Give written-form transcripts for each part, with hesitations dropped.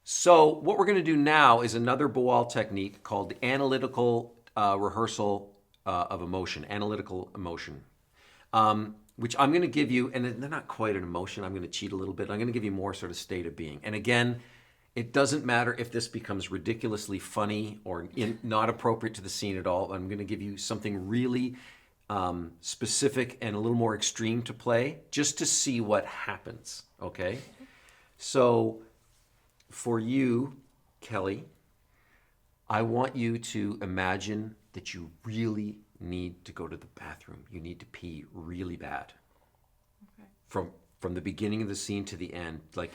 So what we're going to do now is another Boal technique called the analytical rehearsal of emotion, analytical emotion, which I'm going to give you, and they're not quite an emotion. I'm going to cheat a little bit. I'm going to give you more sort of state of being. And again, it doesn't matter if this becomes ridiculously funny or not appropriate to the scene at all. I'm going to give you something really specific and a little more extreme to play just to see what happens, okay? So for you, Kelly, I want you to imagine that you really need to go to the bathroom. You need to pee really bad. Okay. From the beginning of the scene to the end, like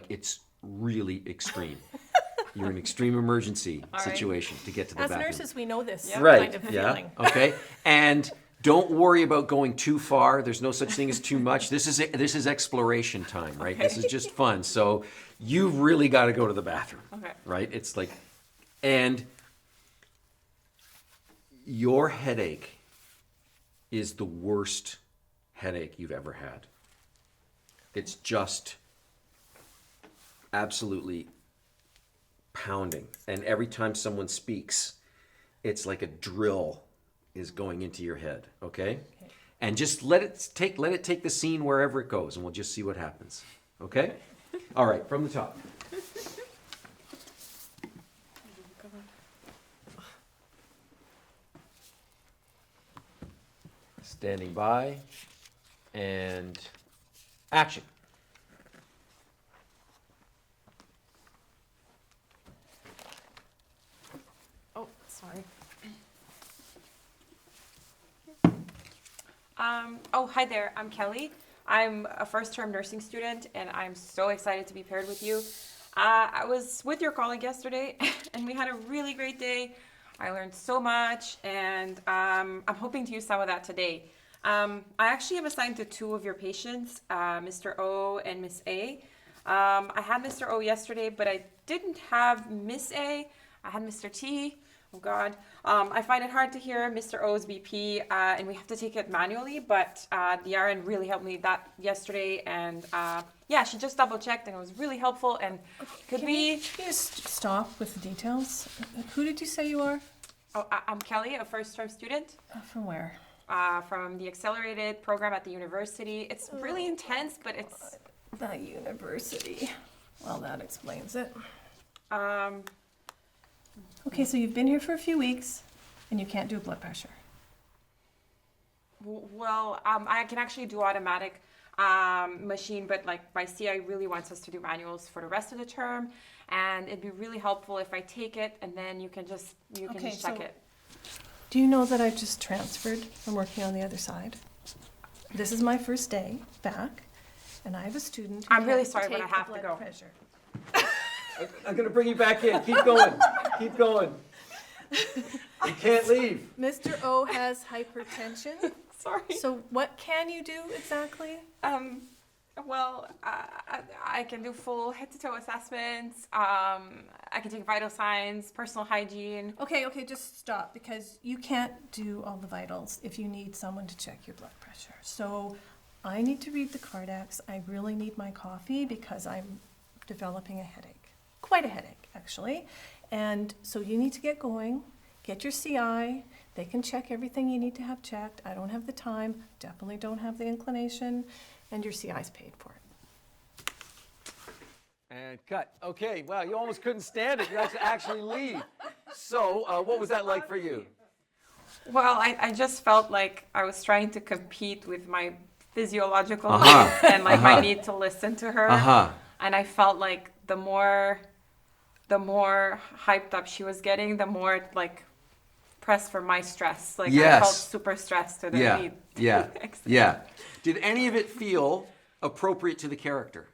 it's really extreme. You're in an extreme emergency situation to get to the bathroom. As nurses, we know this kind of feeling. Okay. And don't worry about going too far. There's no such thing as too much. This is exploration time, right? Okay. This is just fun. So you've really got to go to the bathroom. Okay. Right? It's like, and your headache is the worst headache you've ever had. It's just absolutely pounding. And every time someone speaks, it's like a drill is going into your head, okay? And just let it take the scene wherever it goes, and we'll just see what happens, okay? All right, from the top. Standing by, and action. Oh, sorry. Hi there. I'm Kelly. I'm a first-term nursing student, and I'm so excited to be paired with you. I was with your colleague yesterday, and we had a really great day. I learned so much, and I'm hoping to use some of that today. I actually have assigned to two of your patients, Mr. O and Miss A. I had Mr. O yesterday, but I didn't have Miss A. I had Mr. T. Oh God. I find it hard to hear Mr. O's BP, and we have to take it manually, but the RN really helped me that yesterday, and she just double checked, and it was really helpful, and Can you just stop with the details? Who did you say you are? Oh, I'm Kelly, a first-term student. From where? From the accelerated program at the university. It's really intense, but it's... The university. Well, that explains it. Okay, so you've been here for a few weeks, and you can't do blood pressure. Well, I can actually do automatic machine, but like my CI really wants us to do manuals for the rest of the term, and it'd be really helpful if I take it, and then you can just check it. Do you know that I've just transferred from working on the other side? This is my first day back, and I have a student. I'm really sorry, but I have to go. Pressure. I'm going to bring you back in. Keep going. Keep going. You can't leave. Mr. O has hypertension. Sorry. So what can you do exactly? Well, I can do full head-to-toe assessments. I can take vital signs, personal hygiene. Okay, just stop, because you can't do all the vitals if you need someone to check your blood pressure. So I need to read the Cardex. I really need my coffee because I'm developing a headache. Quite a headache, actually. And so you need to get going, get your CI. They can check everything you need to have checked. I don't have the time, definitely don't have the inclination, and your CI's paid for it. And cut. Okay, wow, you almost couldn't stand it. You had to actually leave. So, what was that like for you? Well, I just felt like I was trying to compete with my physiological health and like my need to listen to her. And I felt like the more hyped up she was getting, the more like pressed for my stress. Like I felt super stressed to the need. Yeah. Did any of it feel appropriate to the character?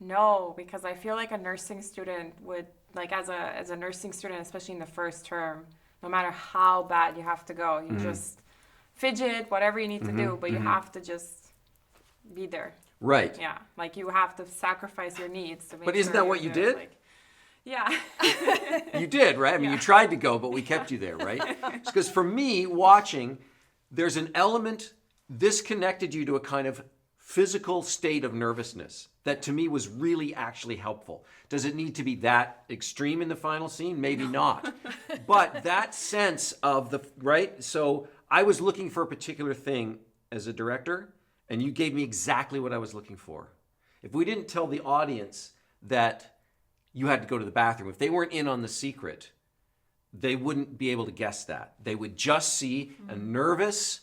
No, because I feel like a nursing student would, like as a nursing student, especially in the first term, no matter how bad you have to go, you just fidget, whatever you need to do, but you have to just be there. Right. Yeah, like you have to sacrifice your needs to make But isn't that what you did? Like, yeah. You did, right? I mean, you tried to go, but we kept you there, right? Because for me, watching, there's an element, this connected you to a kind of physical state of nervousness that to me was really actually helpful. Does it need to be that extreme in the final scene? Maybe not. But that sense of the, right? So I was looking for a particular thing as a director, and you gave me exactly what I was looking for. If we didn't tell the audience that you had to go to the bathroom, if they weren't in on the secret, they wouldn't be able to guess that. They would just see a nervous,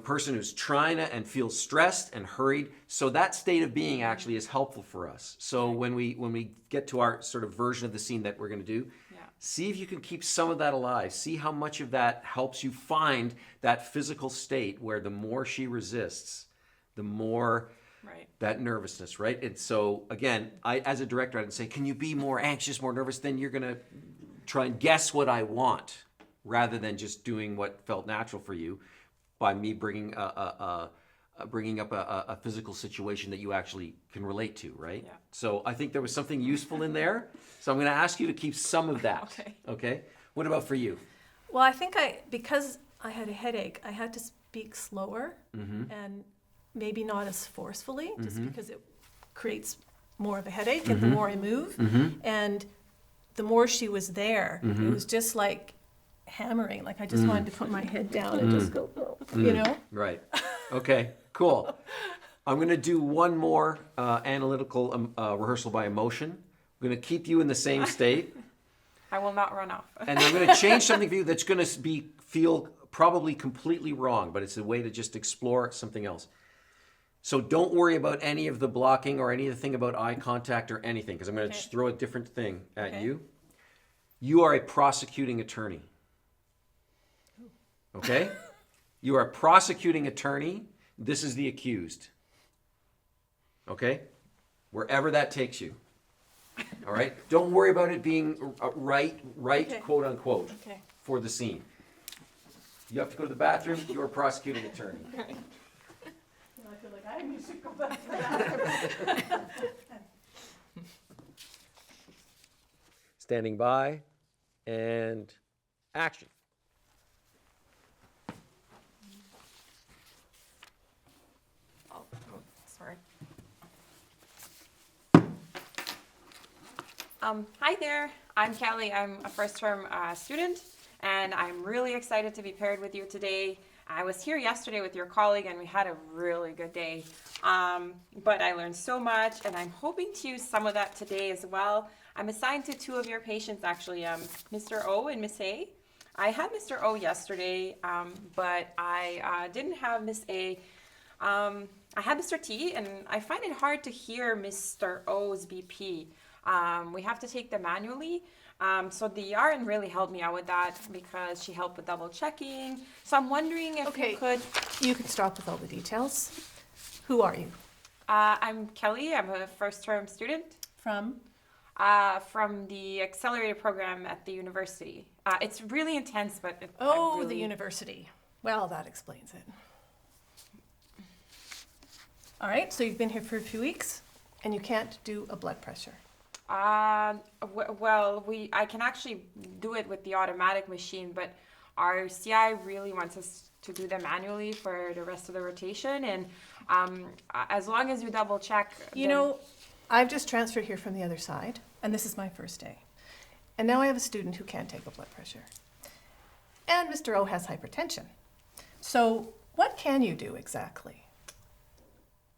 person who's trying to and feels stressed and hurried. So that state of being actually is helpful for us. So when we get to our sort of version of the scene that we're going to do, see if you can keep some of that alive. See how much of that helps you find that physical state where the more she resists, the more that nervousness, right? And so again, I as a director, I'd say, can you be more anxious, more nervous? Then you're going to try and guess what I want rather than just doing what felt natural for you by me bringing bringing up a physical situation that you actually can relate to, right? Yeah. So I think there was something useful in there. So I'm going to ask you to keep some of that. Okay. Okay? What about for you? Well, I think because I had a headache, I had to speak slower and maybe not as forcefully, just because it creates more of a headache and the more I move. And the more she was there, it was just like hammering. Like I just wanted to put my head down and just go, Right. Okay, cool. I'm going to do one more analytical rehearsal by emotion. I'm going to keep you in the same state. I will not run off. And I'm going to change something for you that's going to feel probably completely wrong, but it's a way to just explore something else. So don't worry about any of the blocking or anything about eye contact or anything, because I'm going to just throw a different thing at you. You are a prosecuting attorney. Okay? You are a prosecuting attorney. This is the accused. Okay? Wherever that takes you. All right? Don't worry about it being right, Okay. quote unquote, Okay. for the scene. You have to go to the bathroom. You're a prosecuting attorney. I feel like I need to go back to that. Standing by and action. Oh, sorry. Hi there. I'm Kelly. I'm a first-term student, and I'm really excited to be paired with you today. I was here yesterday with your colleague, and we had a really good day. But I learned so much, and I'm hoping to use some of that today as well. I'm assigned to two of your patients, actually, Mr. O and Miss A. I had Mr. O yesterday, but I didn't have Miss A. I had Mr. T, and I find it hard to hear Mr. O's BP. We have to take them manually. So the RN really helped me out with that because she helped with double checking. So I'm wondering if you could. You can stop with all the details. Who are you? I'm Kelly. I'm a first-term student From? from the accelerated program at the university. It's really intense, but The university. Well, that explains it. All right, so you've been here for a few weeks, and you can't do a blood pressure. I can actually do it with the automatic machine, but our CI really wants us to do them manually for the rest of the rotation. And as long as you double check. I've just transferred here from the other side, and this is my first day. And now I have a student who can't take a blood pressure. And Mr. O has hypertension. So what can you do exactly?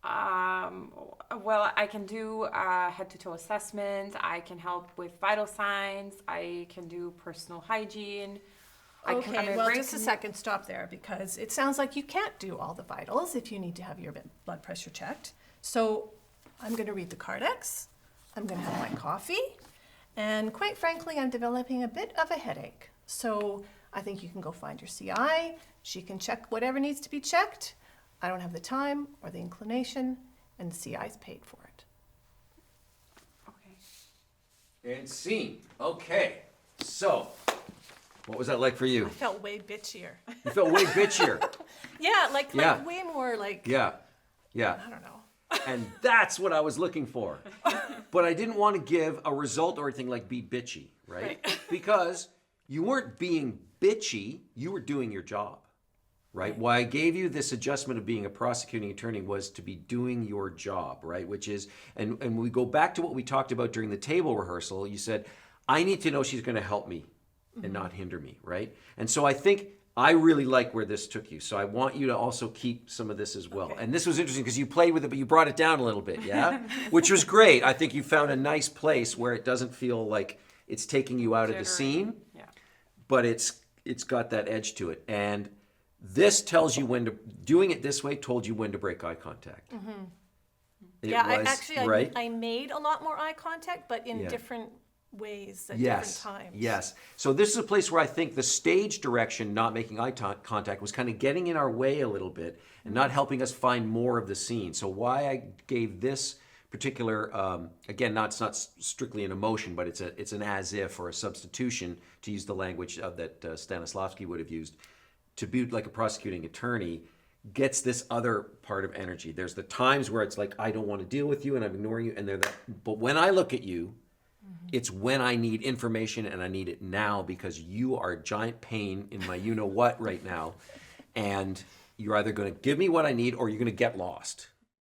Well, I can do head-to-toe assessment. I can help with vital signs. I can do personal hygiene. Just a second, stop there, because it sounds like you can't do all the vitals if you need to have your blood pressure checked. So I'm going to read the Cardex. I'm going to have my coffee. And quite frankly, I'm developing a bit of a headache. So I think you can go find your CI. She can check whatever needs to be checked. I don't have the time or the inclination, and the CI's paid for it. Okay. And scene. Okay. So, what was that like for you? I felt way bitchier. You felt way bitchier. Yeah, like way more like, Yeah. I don't know. And that's what I was looking for. But I didn't want to give a result or anything like be bitchy, right? Because you weren't being bitchy, you were doing your job. right? Why I gave you this adjustment of being a prosecuting attorney was to be doing your job, right? Which is, and we go back to what we talked about during the table rehearsal. You said, I need to know she's going to help me and not hinder me, right? And so I think I really like where this took you. So I want you to also keep some of this as well. Okay. And this was interesting because you played with it, but you brought it down a little bit, yeah? Which was great. I think you found a nice place where it doesn't feel like it's taking you out of the scene, Yeah. but it's got that edge to it. And this tells you when to, doing it this way told you when to break eye contact. It Yeah, was, right? I made a lot more eye contact, but in Yeah. different ways at Yes, different times. yes. So this is a place where I think the stage direction, not making eye contact, was kind of getting in our way a little bit and not helping us find more of the scene. So why I gave this particular, again, it's not strictly an emotion, but it's an as if or a substitution, to use the language that Stanislavski would have used, to be like a prosecuting attorney, gets this other part of energy. There's the times where it's like, I don't want to deal with you and I'm ignoring you, and but when I look at you, it's when I need information and I need it now because you are a giant pain in my you know what right now. And you're either going to give me what I need or you're going to get lost.